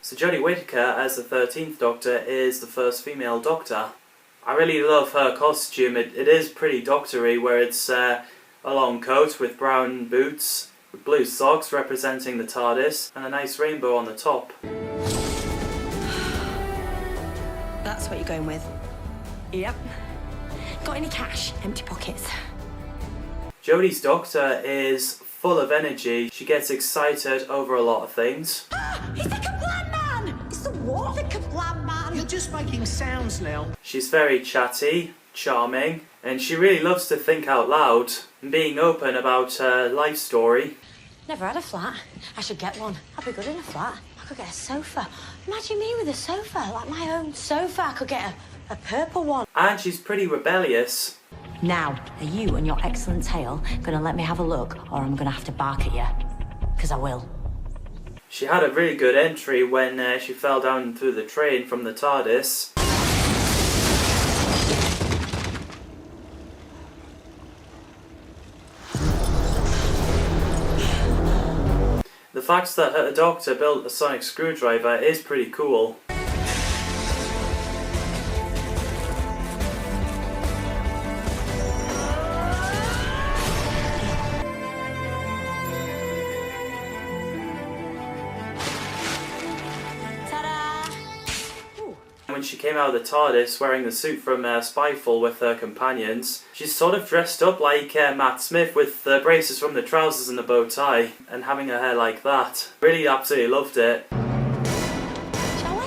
So Jodie Whittaker as the 13th Doctor is the first female Doctor. I really love her costume. It is pretty doctory, where it's a long coat with brown boots, with blue socks representing the TARDIS, and a nice rainbow on the top. That's what you're going with? Yep. Got any cash? Empty pockets. Jodie's Doctor is full of energy. She gets excited over a lot of things. Ah! He's the Kablam Man! It's the what? The Kablam Man! You're just making sounds now. She's very chatty, charming, and she really loves to think out loud and being open about her life story. Never had a flat. I should get one. I'd be good in a flat. I could get a sofa. Imagine me with a sofa, like my own sofa. I could get a purple one. And she's pretty rebellious. Now, are you and your excellent tail gonna let me have a look, or I'm gonna have to bark at you? Because I will. She had a really good entry when she fell down through the train from the TARDIS. The fact that her Doctor built a sonic screwdriver is pretty cool. When she came out of the TARDIS wearing the suit from Spyfall with her companions, she's sort of dressed up like Matt Smith with the braces from the trousers and the bow tie, and having her hair like that. Really absolutely loved it. Shall we?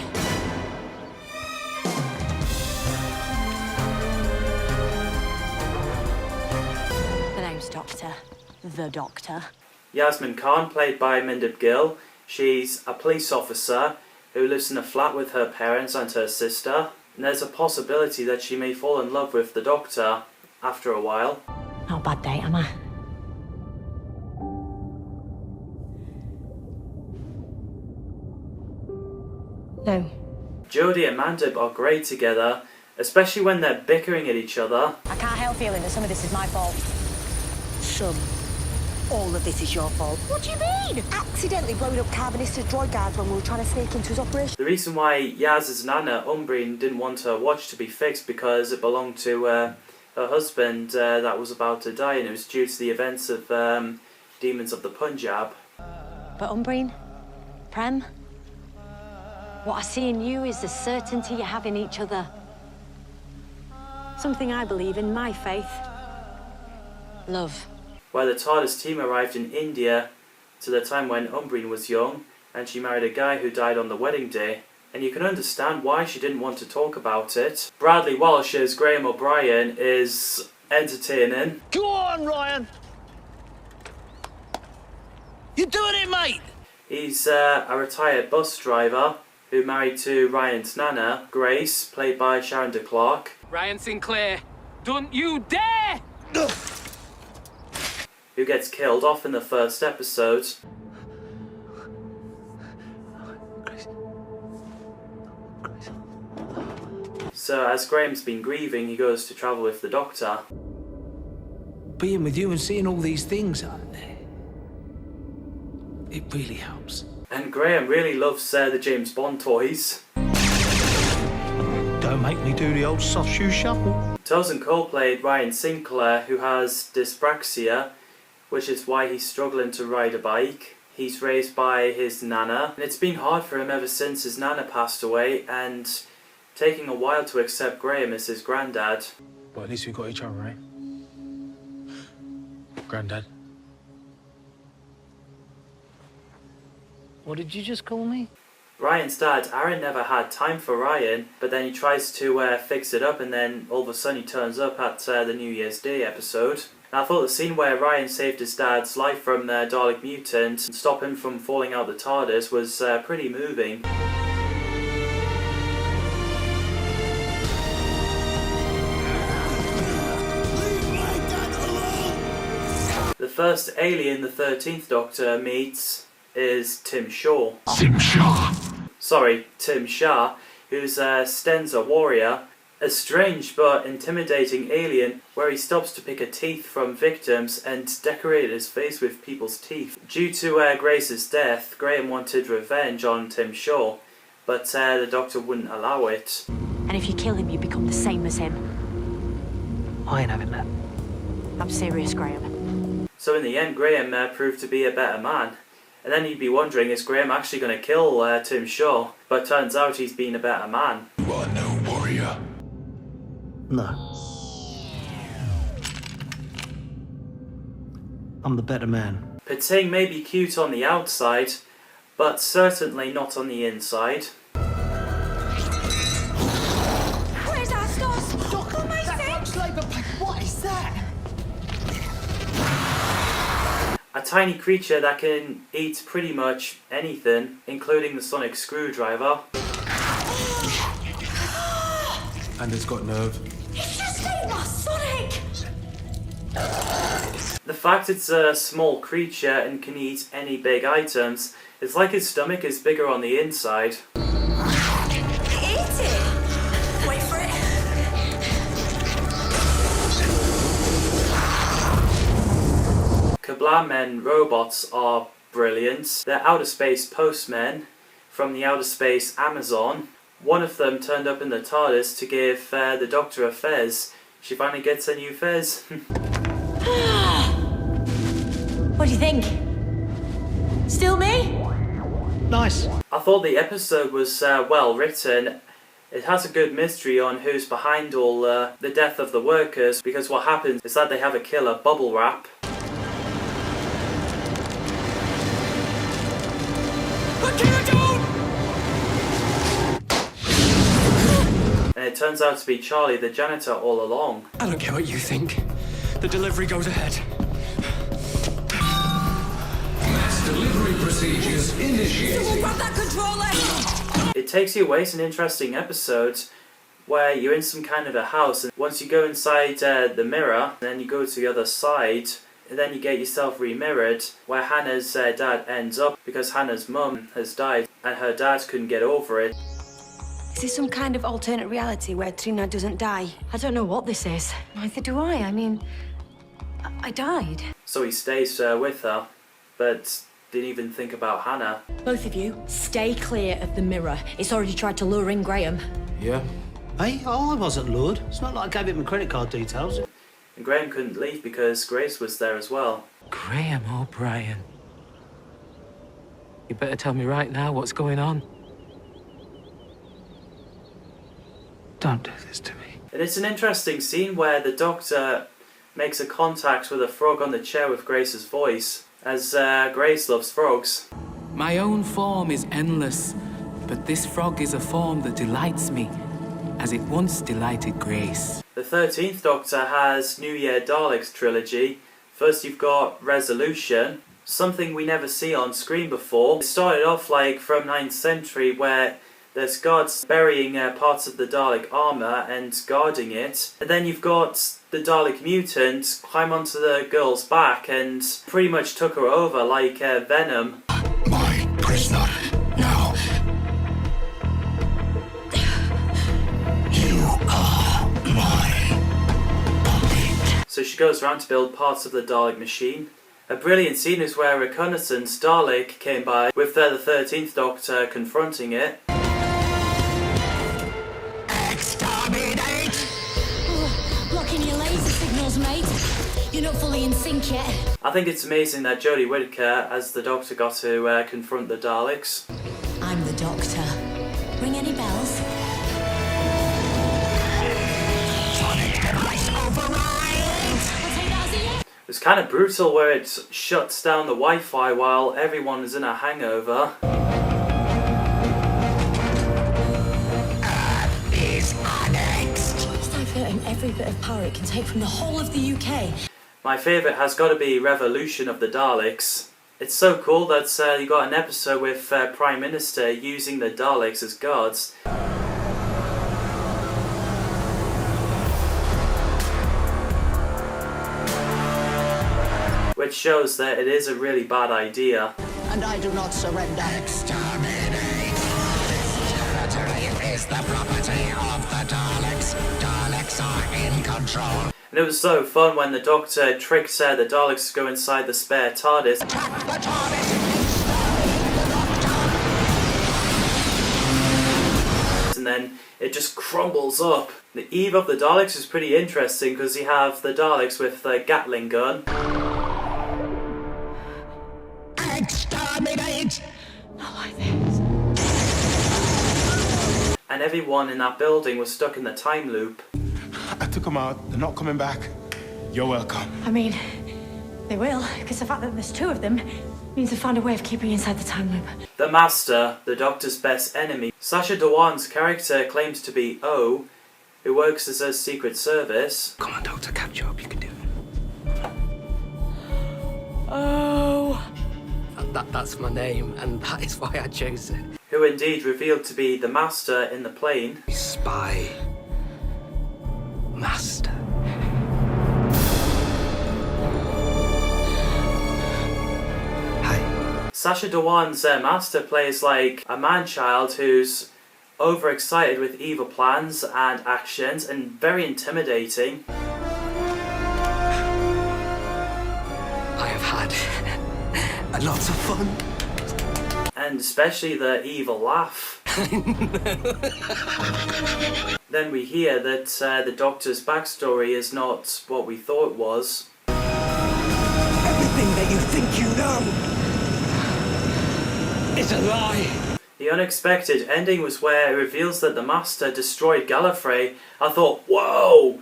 The name's Doctor. The Doctor. Yasmin Khan, played by Mindip Gill. She's a police officer who lives in a flat with her parents and her sister, and there's a possibility that she may fall in love with the Doctor after a while. Not a bad date, am I? No. Jodie and Mandip are great together, especially when they're bickering at each other. I can't help feeling that some of this is my fault. Some. All of this is your fault. What do you mean? Accidentally blowing up Carbonistas droid guards when we were trying to sneak into his operation. The reason why Yaz's Nana, Umbrian, didn't want her watch to be fixed because it belonged to her husband that was about to die, and it was due to the events of Demons of the Punjab. But Umbrian, Prem, what I see in you is the certainty you have in each other. Something I believe in, my faith. Love. Where the TARDIS team arrived in India to the time when Umbrian was young, and she married a guy who died on the wedding day, and you can understand why she didn't want to talk about it. Bradley Walsh as Graham O'Brien is entertaining. Go on, Ryan! You're doing it, mate! He's a retired bus driver who married to Ryan's Nana, Grace, played by Sharon DeClark. Ryan Sinclair, don't you dare! Who gets killed off in the first episode. So as Graham's been grieving, he goes to travel with the Doctor. Being with you and seeing all these things, it really helps. And Graham really loves the James Bond toys. Don't make me do the old soft shoe shuffle. Tosin Cole played Ryan Sinclair, who has dyspraxia, which is why he's struggling to ride a bike. He's raised by his Nana, and it's been hard for him ever since his Nana passed away, and taking a while to accept Graham as his granddad. Well, at least we got each other, right? Granddad. What did you just call me? Ryan's dad, Aaron, never had time for Ryan, but then he tries to fix it up, and then all of a sudden he turns up at the New Year's Day episode. And I thought the scene where Ryan saved his dad's life from the Dalek mutant and stopped him from falling out the TARDIS was pretty moving. The first alien the 13th Doctor meets is Tim Shaw. Tim Shaw. Sorry, Tim Shah, who's a Stenza warrior, a strange but intimidating alien where he stops to pick a teeth from victims and decorate his face with people's teeth. Due to Grace's death, Graham wanted revenge on Tim Shaw, but the Doctor wouldn't allow it. And if you kill him, you become the same as him. I ain't having that. I'm serious, Graham. So in the end, Graham proved to be a better man. And then you'd be wondering, is Graham actually going to kill Tim Shaw? But turns out he's been a better man. You are no warrior. No. I'm the better man. Pating may be cute on the outside, but certainly not on the inside. Where's Astos? Doctor, my What is that? A tiny creature that can eat pretty much anything, including the sonic screwdriver. And it's got nerve. It's just ate my Sonic! The fact it's a small creature and can eat any big items, it's like his stomach is bigger on the inside. Eat it! Wait for it. Kablam men robots are brilliant. They're outer space postmen from the outer space Amazon. One of them turned up in the TARDIS to give the Doctor a fez. She finally gets a new fez. What do you think? Still me? Nice. I thought the episode was well written. It has a good mystery on who's behind all the death of the workers, because what happens is that they have a killer bubble wrap. And it turns out to be Charlie, the janitor, all along. I don't care what you think. The delivery goes ahead. Mass delivery procedures initiated. Grab that controller! It takes you away to an interesting episode where you're in some kind of a house, and once you go inside the mirror, then you go to the other side, and then you get yourself re-mirrored, where Hannah's dad ends up because Hannah's mum has died and her dad couldn't get over it. Is this some kind of alternate reality where Trina doesn't die? I don't know what this is. Neither do I. I mean, I died. So he stays with her, but didn't even think about Hannah. Both of you, stay clear of the mirror. It's already tried to lure in Graham. Yeah. Hey, I wasn't lured. It's not like I gave him my credit card details. And Graham couldn't leave because Grace was there as well. Graham O'Brien. You better tell me right now what's going on. Don't do this to me. And it's an interesting scene where the Doctor makes a contact with a frog on the chair with Grace's voice, as Grace loves frogs. My own form is endless, but this frog is a form that delights me, as it once delighted Grace. The 13th Doctor has New Year Daleks trilogy. First you've got Resolution, something we never see on screen before. It started off like from 9th century where there's guards burying parts of the Dalek armour and guarding it. And then you've got the Dalek mutant climb onto the girl's back and pretty much took her over like Venom. My prisoner. Now. You are my puppet. So she goes around to build parts of the Dalek machine. A brilliant scene is where a reconnaissance Dalek came by with the 13th Doctor confronting it. Blocking your laser signals, mate. You're not fully in sync yet. I think it's amazing that Jodie Whittaker as the Doctor got to confront the Daleks. I'm the Doctor. Ring any bells? Sonic device override. I'll take that as a yes. It's kind of brutal where it shuts down the Wi-Fi while everyone is in a hangover. Is annexed. It's diverting every bit of power it can take from the whole of the UK. My favourite has got to be Revolution of the Daleks. It's so cool that you got an episode with Prime Minister using the Daleks as guards. Which shows that it is a really bad idea. And I do not surrender. Exterminate. This territory is the property of the Daleks. Daleks are in control. And it was so fun when the Doctor tricked the Daleks to go inside the spare TARDIS. Attack the TARDIS. Exterminate the Doctor. then it just crumbles up. The eve of the Daleks is pretty interesting because you have the Daleks with the Gatling gun. Exterminate! Not like this. And everyone in that building was stuck in the time loop. I took them out. They're not coming back. You're welcome. I mean, they will, because the fact that there's two of them means they found a way of keeping you inside the time loop. The Master, the Doctor's best enemy. Sacha Dhawan's character claims to be O, who works as a secret service. Come on, Doctor, catch up. You can do it. Oh. That's my name, and that is why I chose it. Who indeed revealed to be the Master in the plane. Spy. Master. Hi. Sacha Dhawan's Master plays like a man-child who's overexcited with evil plans and actions and very intimidating. I have had lots of fun. And especially the evil laugh. Then we hear that the Doctor's backstory is not what we thought it was. Everything that you think you know is a lie. The unexpected ending was where it reveals that the Master destroyed Gallifrey. I thought, whoa!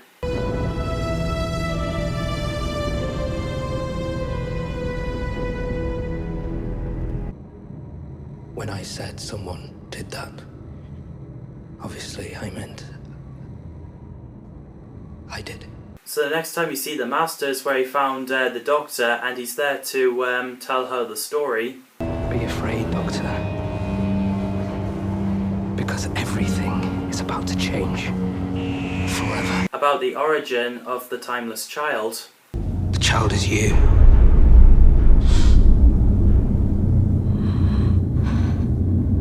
When I said someone did that, obviously I meant I did. So the next time you see the Master is where he found the Doctor, and he's there to tell her the story. Be afraid, Doctor. Because everything is about to change. Forever. About the origin of the Timeless Child. The child is you.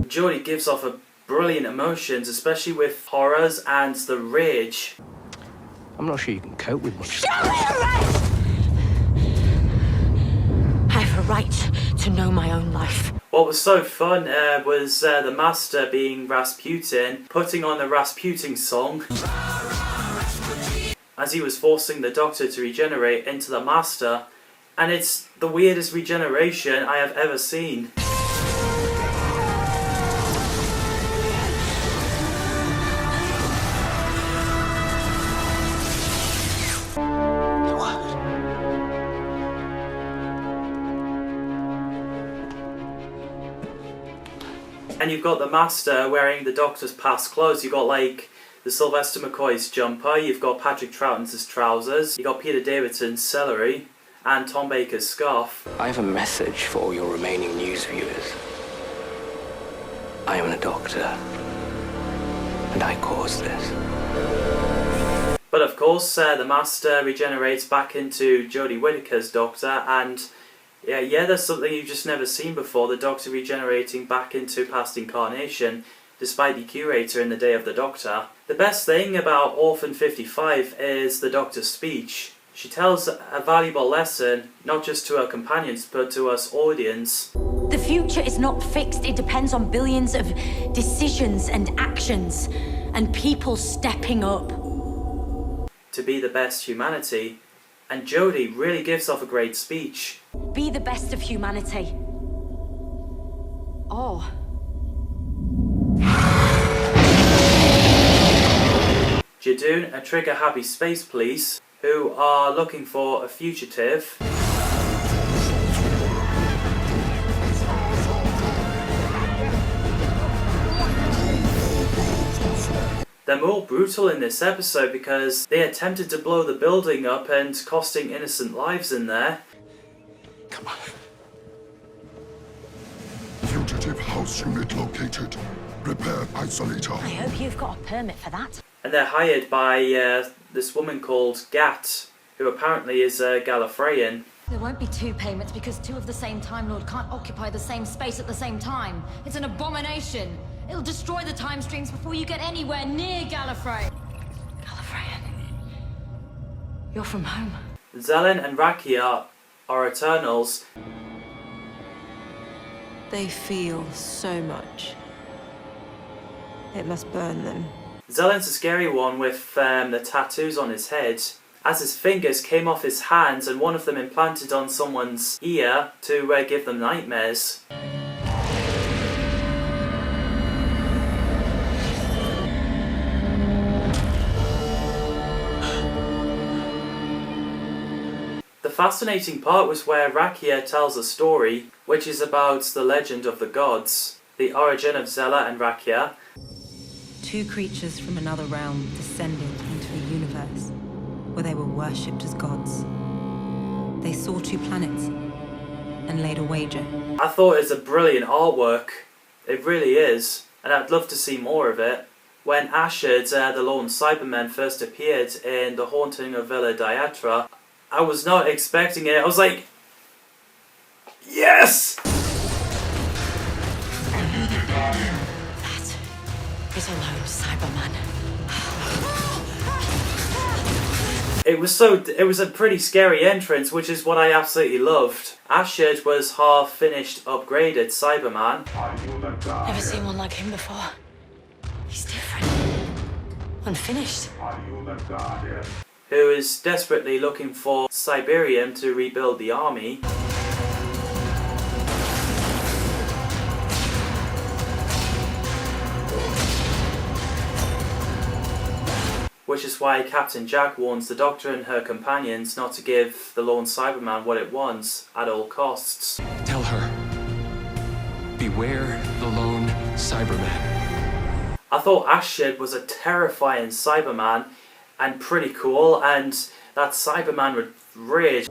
Jodie gives off a brilliant emotions, especially with horrors and the rage. I'm not sure you can cope with much. I have a right to know my own life. What was so fun was the Master being Rasputin, putting on the Rasputin song as he was forcing the Doctor to regenerate into the Master, and it's the weirdest regeneration I have ever seen. And you've got the Master wearing the Doctor's past clothes. You've got like the Sylvester McCoy's jumper, you've got Patrick Troughton's trousers, you've got Peter Davidson's celery, and Tom Baker's scarf. I have a message for all your remaining news viewers. I am the Doctor, and I caused this. But of course, the Master regenerates back into Jodie Whittaker's Doctor, and yeah, there's something you've just never seen before, the Doctor regenerating back into past incarnation, despite the curator in the Day of the Doctor. The best thing about Orphan 55 is the Doctor's speech. She tells a valuable lesson, not just to her companions, but to us audience. The future is not fixed. It depends on billions of decisions and actions, and people stepping up. To be the best humanity. And Jodie really gives off a great speech. Be the best of humanity. Oh. Jadoon and trigger-happy space police who are looking for a fugitive. They're more brutal in this episode because they attempted to blow the building up and costing innocent lives in there. Come on. Fugitive house unit located. Repair isolator. I hope you've got a permit for that. And they're hired by this woman called Gat, who apparently is a Gallifreyan. There won't be two payments because two of the same Time Lord can't occupy the same space at the same time. It's an abomination. It'll destroy the time streams before you get anywhere near Gallifrey. Gallifreyan. You're from home. Zelen and Rakia are Eternals. They feel so much. It must burn them. Zellen's a scary one with the tattoos on his head, as his fingers came off his hands and one of them implanted on someone's ear to give them nightmares. The fascinating part was where Rakia tells a story, which is about the legend of the gods, the origin of Zella and Rakia. Two creatures from another realm descended into a universe where they were worshipped as gods. They saw two planets and laid a wager. I thought it's a brilliant artwork. It really is, and I'd love to see more of it. When Ashard, the lone Cyberman, first appeared in The Haunting of Villa Diatra, I was not expecting it. I was like, yes! That is a lone Cyberman. It was a pretty scary entrance, which is what I absolutely loved. Ashard was half finished, upgraded Cyberman. Never seen one like him before. He's different. Unfinished. Who is desperately looking for Cyberium to rebuild the army. Which is why Captain Jack warns the Doctor and her companions not to give the lone Cyberman what it wants at all costs. Tell her. Beware the lone Cyberman. I thought Ashard was a terrifying Cyberman and pretty cool, and that Cyberman with rage.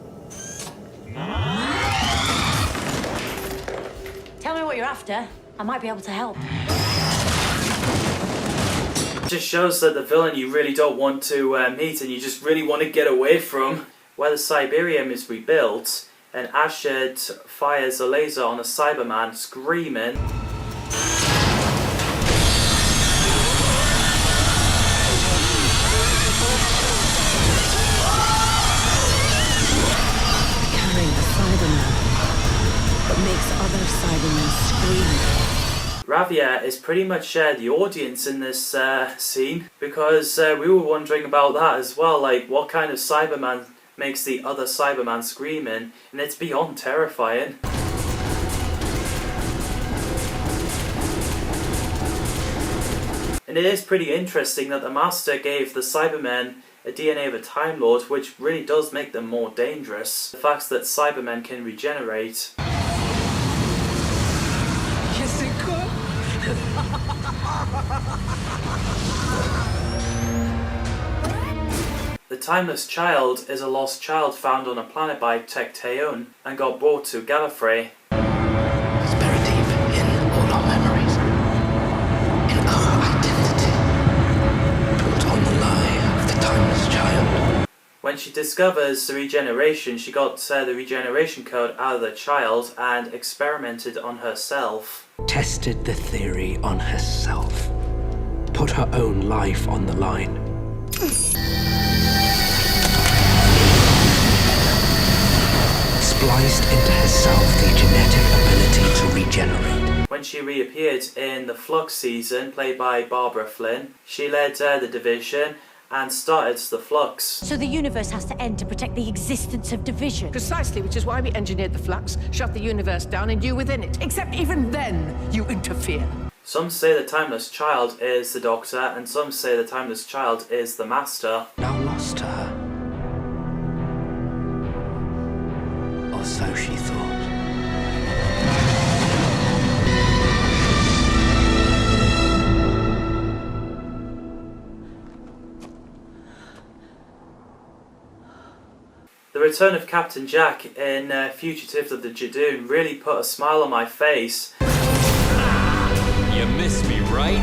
Tell me what you're after. I might be able to help. Just shows that the villain you really don't want to meet and you just really want to get away from. Where the Cyberium is rebuilt and Ashard fires a laser on a Cyberman screaming. Carrying a Cyberman that makes other Cybermen scream. Ravia is pretty much the audience in this scene, because we were wondering about that as well, like what kind of Cyberman makes the other Cyberman screaming, and it's beyond terrifying. And it is pretty interesting that the Master gave the Cybermen a DNA of a Time Lord, which really does make them more dangerous. The fact that Cybermen can regenerate. Yes, they could. The Timeless Child is a lost child found on a planet by Tecteun and got brought to Gallifrey. It's buried deep in all our memories. In our identity. Built on the lie of the Timeless Child. When she discovers the regeneration, she got the regeneration code out of the child and experimented on herself. Tested the theory on herself. Put her own life on the line. Spliced into herself the genetic ability to regenerate. When she reappeared in the Flux season, played by Barbara Flynn, she led the division and started the Flux. So the universe has to end to protect the existence of division. Precisely, which is why we engineered the flux, shut the universe down, and you within it. Except even then, you interfere. Some say the Timeless Child is the Doctor, and some say the Timeless Child is the Master. Now lost to her. Or so she thought. The return of Captain Jack in Fugitive of the Jadoon really put a smile on my face. You miss me, right?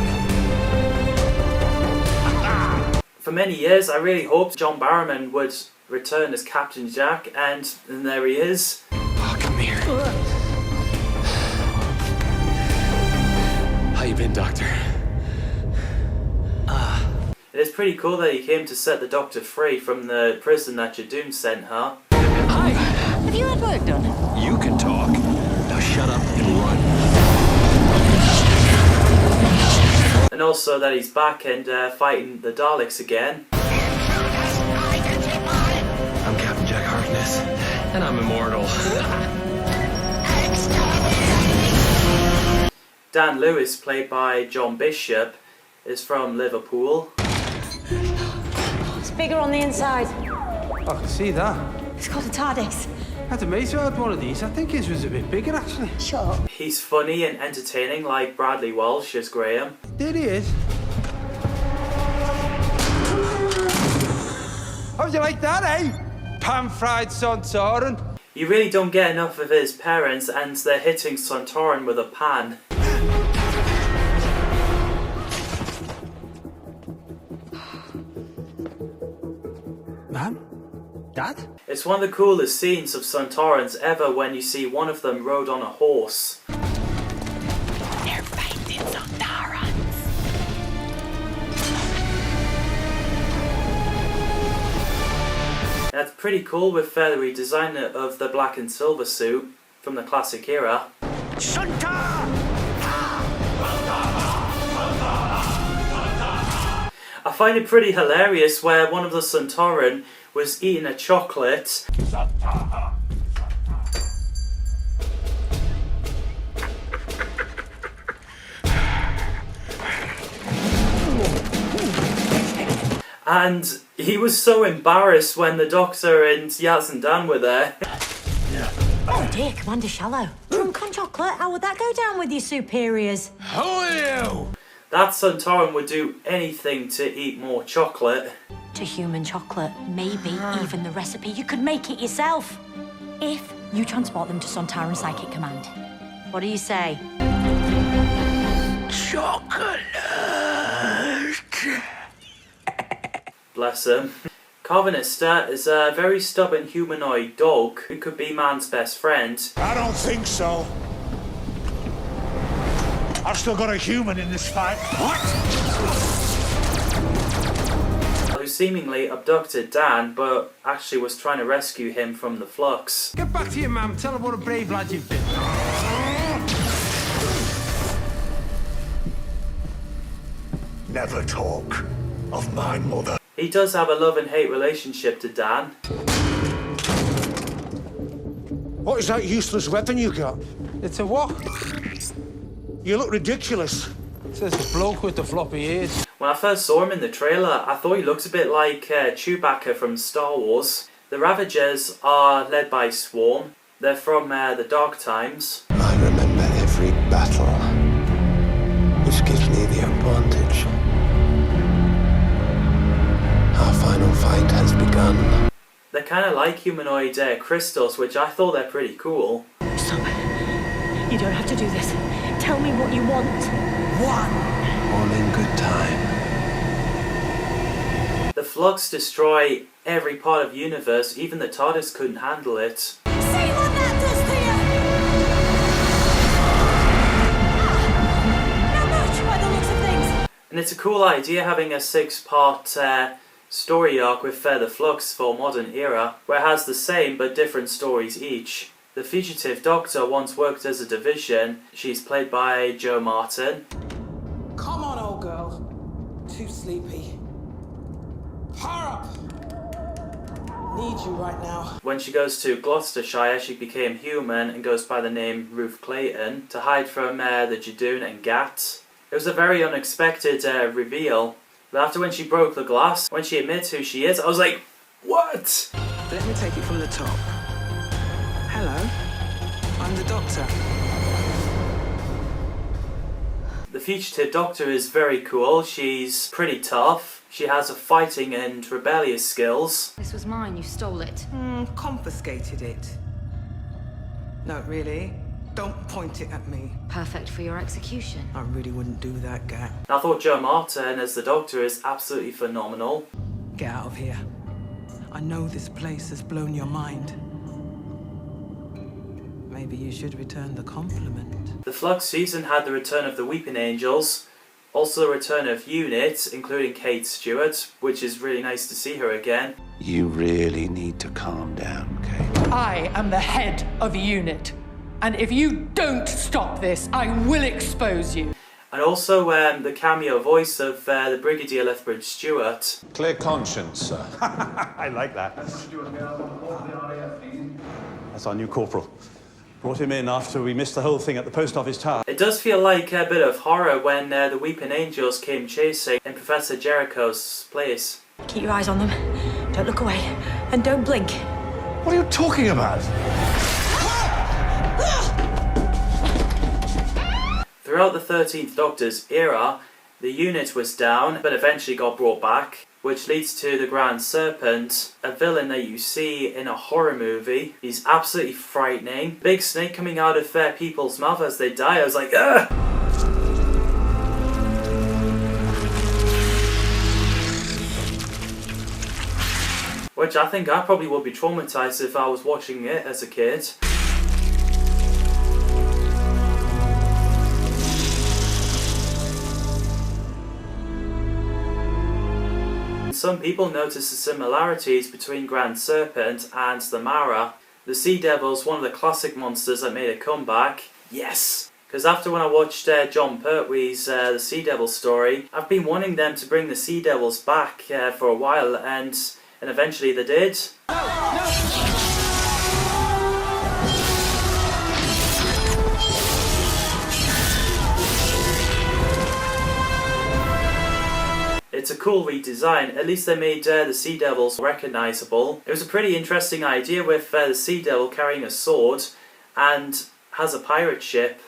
For many years, I really hoped John Barrowman would return as Captain Jack, and there he is. Oh, come here. How you been, Doctor? It's pretty cool that he came to set the Doctor free from the prison that Jadoon sent her. Hi! Have you had work done? You can talk. Now shut up and run. And And also that he's back and fighting the Daleks again. I'm Captain Jack Harkness, and I'm immortal. Dan Lewis, played by John Bishop, is from Liverpool. It's bigger on the inside. I can see that. It's got a TARDIS. I had a mate who had one of these. I think his was a bit bigger, actually. Shut up. He's funny and entertaining like Bradley Walsh as Graham. There he is. How'd you like that, eh? Pan-fried Santorin. You really don't get enough of his parents, and they're hitting Santorin with a pan. Ma'am? Dad? It's one of the coolest scenes of Santorins ever when you see one of them rode on a horse. They're fighting Santorins. That's pretty cool with the redesign of the black and silver suit from the classic era. I find it pretty hilarious where one of the Santorin was eating a chocolate. And he was so embarrassed when the Doctor and Yaz and Dan were there. Oh dear, Commander Shallow. Drunk on chocolate? How would that go down with your superiors? Who are you? That Santorin would do anything to eat more chocolate. To human chocolate, maybe even the recipe. You could make it yourself. If you transport them to Sontaran Psychic Command. What do you say? Chocolate. Bless him. Carvinister is a very stubborn humanoid dog who could be man's best friend. I don't think so. I've still got a human in this fight. What? Who seemingly abducted Dan, but actually was trying to rescue him from the flux. Get back to your mum. Tell her what a brave lad you've been. Never talk of my mother. He does have a love and hate relationship to Dan. What is that useless weapon you got? It's a what? You look ridiculous. It says the bloke with the floppy ears. When I first saw him in the trailer, I thought he looked a bit like Chewbacca from Star Wars. The Ravagers are led by Swarm. They're from the Dark Times. I remember every battle, which gives me the advantage. Our final fight has begun. They're kind of like humanoid crystals, which I thought they're pretty cool. Stop. You don't have to do this. Tell me what you want. All in good time. The Flux destroy every part of the universe, even the TARDIS couldn't handle it. See what that does to you! Not much by the looks of things. And it's a cool idea having a 6-part story arc with the Flux for modern era, where it has the same but different stories each. The Fugitive Doctor once worked as a division. She's played by Jo Martin. Come on, old girl. Too sleepy. Power up! Need you right now. When she goes to Gloucestershire, she became human and goes by the name Ruth Clayton to hide from the Jadoon and Gat. It was a very unexpected reveal. But after when she broke the glass, when she admits who she is, I was like, what? Let me take it from the top. Hello, I'm the Doctor. The Fugitive Doctor is very cool. She's pretty tough. She has a fighting and rebellious skills. This was mine, you stole it. Confiscated it. No, really? Don't point it at me. Perfect for your execution. I really wouldn't do that, Gat. I thought Jo Martin as the Doctor is absolutely phenomenal. Get out of here. I know this place has blown your mind. Maybe you should return the compliment. The Flux season had the return of the Weeping Angels, also the return of Unit, including Kate Stewart, which is really nice to see her again. You really need to calm down, Kate. I am the head of the unit. And if you don't stop this, I will expose you. And also the cameo voice of the Brigadier Lethbridge Stewart. Clear conscience, sir. I like that. That's our new corporal. Brought him in after we missed the whole thing at the post office tower. It does feel like a bit of horror when the Weeping Angels came chasing in Professor Jericho's place. Keep your eyes on them. Don't look away. And don't blink. What are you talking about? Throughout the 13th Doctor's era, the unit was down, but eventually got brought back, which leads to the Grand Serpent, a villain that you see in a horror movie. He's absolutely frightening. Big snake coming out of people's mouth as they die. I was like, ugh! Which I think I probably would be traumatized if I was watching it as a kid. Some people notice the similarities between Grand Serpent and the Mara. The Sea Devil's one of the classic monsters that made a comeback. Yes! Because after when I watched John Pertwee's The Sea Devil story, I've been wanting them to bring the Sea Devils back for a while, and eventually they did. It's a cool redesign. At least they made the Sea Devils recognisable. It was a pretty interesting idea with the Sea Devil carrying a sword and has a pirate ship.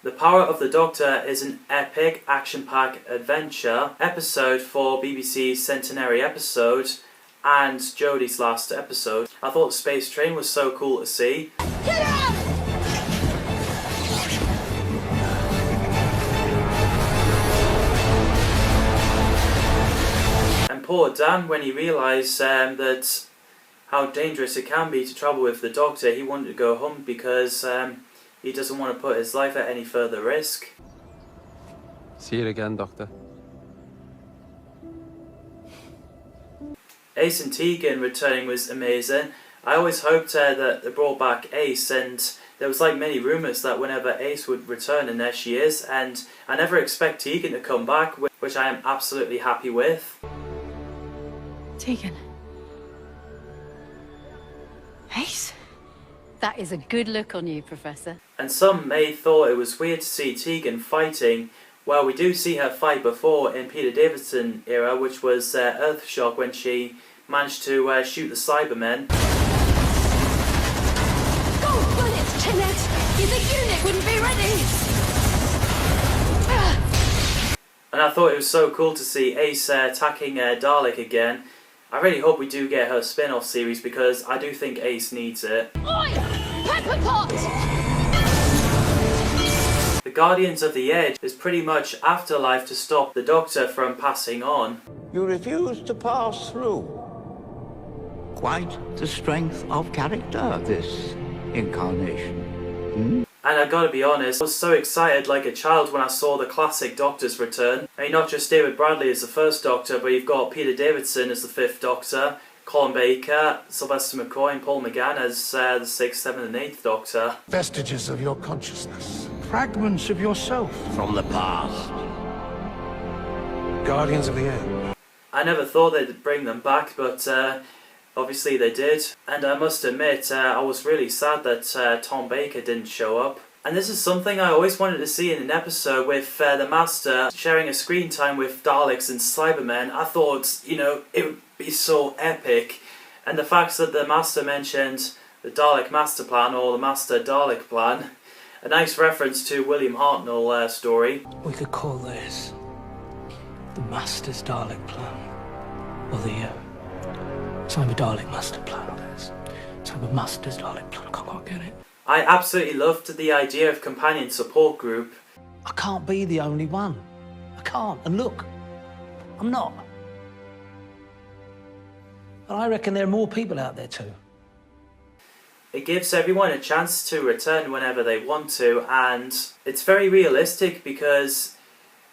The Power of the Doctor is an epic, action-packed adventure episode for BBC's centenary episode and Jodie's last episode. I thought the space train was so cool to see. And poor Dan, when he realised that how dangerous it can be to travel with the Doctor, he wanted to go home because he doesn't want to put his life at any further risk. See you again, Doctor. Ace and Tegan returning was amazing. I always hoped that they brought back Ace, and there was like many rumours that whenever Ace would return, and there she is, and I never expect Tegan to come back, which I am absolutely happy with. Tegan. Ace? That is a good look on you, Professor. And some may thought it was weird to see Tegan fighting. Well, we do see her fight before in Peter Davison era, which was Earthshock, when she managed to shoot the Cybermen. Gold bullets, Jeanette! You think unit wouldn't be ready? And I thought it was so cool to see Ace attacking Dalek again. I really hope we do get her spin-off series because I do think Ace needs it. Oi! Pepper pot! The Guardians of the Edge is pretty much afterlife to stop the Doctor from passing on. You refuse to pass through. Quite the strength of character, this incarnation. And I gotta be honest, I was so excited like a child when I saw the classic Doctors return. I mean, not just David Bradley as the first Doctor, but you've got Peter Davison as the fifth Doctor, Colin Baker, Sylvester McCoy and Paul McGann as the sixth, seventh and eighth Doctor. Vestiges of your consciousness. Fragments of yourself. From the past. Guardians of the Edge. I never thought they'd bring them back, but obviously they did. And I must admit, I was really sad that Tom Baker didn't show up. And this is something I always wanted to see in an episode with the Master sharing a screen time with Daleks and Cybermen. I thought, you know, it would be so epic. And the fact that the Master mentioned the Dalek Master Plan or the Master Dalek Plan, a nice reference to William Hartnell story. We could call this the Master's Dalek Plan, or the Cyber Dalek Master Plan. Cyber Master's Dalek Plan. I can't quite get it. I absolutely loved the idea of companion support group. I can't be the only one. I can't. And look, I'm not. And I reckon there are more people out there too. It gives everyone a chance to return whenever they want to, and it's very realistic because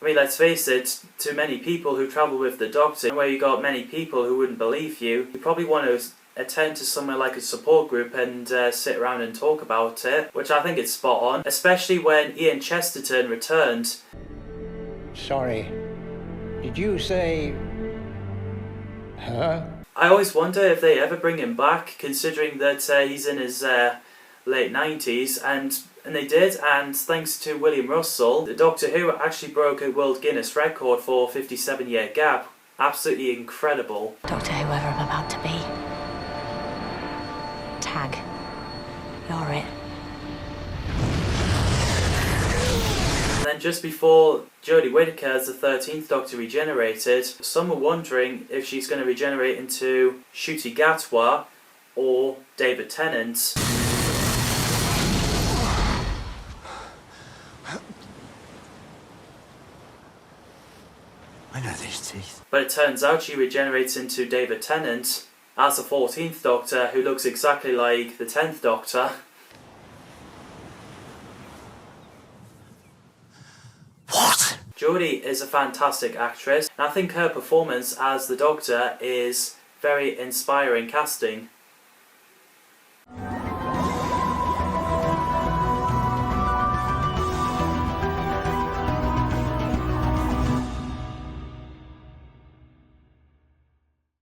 I mean, let's face it, to many people who travel with the Doctor, where you got many people who wouldn't believe you, you probably want to attend to somewhere like a support group and sit around and talk about it, which I think is spot on, especially when Ian Chesterton returned. Sorry, did you say her? I always wonder if they ever bring him back, considering that he's in his late 90s, and they did, and thanks to William Russell, the Doctor Who actually broke a World Guinness record for a 57-year gap. Absolutely incredible. Doctor, whoever I'm about to be. Tag. You're it. And then just before Jodie Whittaker as the 13th Doctor regenerated, some were wondering if she's going to regenerate into Ncuti Gatwa or David Tennant. I know these teeth. But it turns out she regenerates into David Tennant as the 14th Doctor, who looks exactly like the 10th Doctor. What? Jodie is a fantastic actress, and I think her performance as the Doctor is very inspiring casting.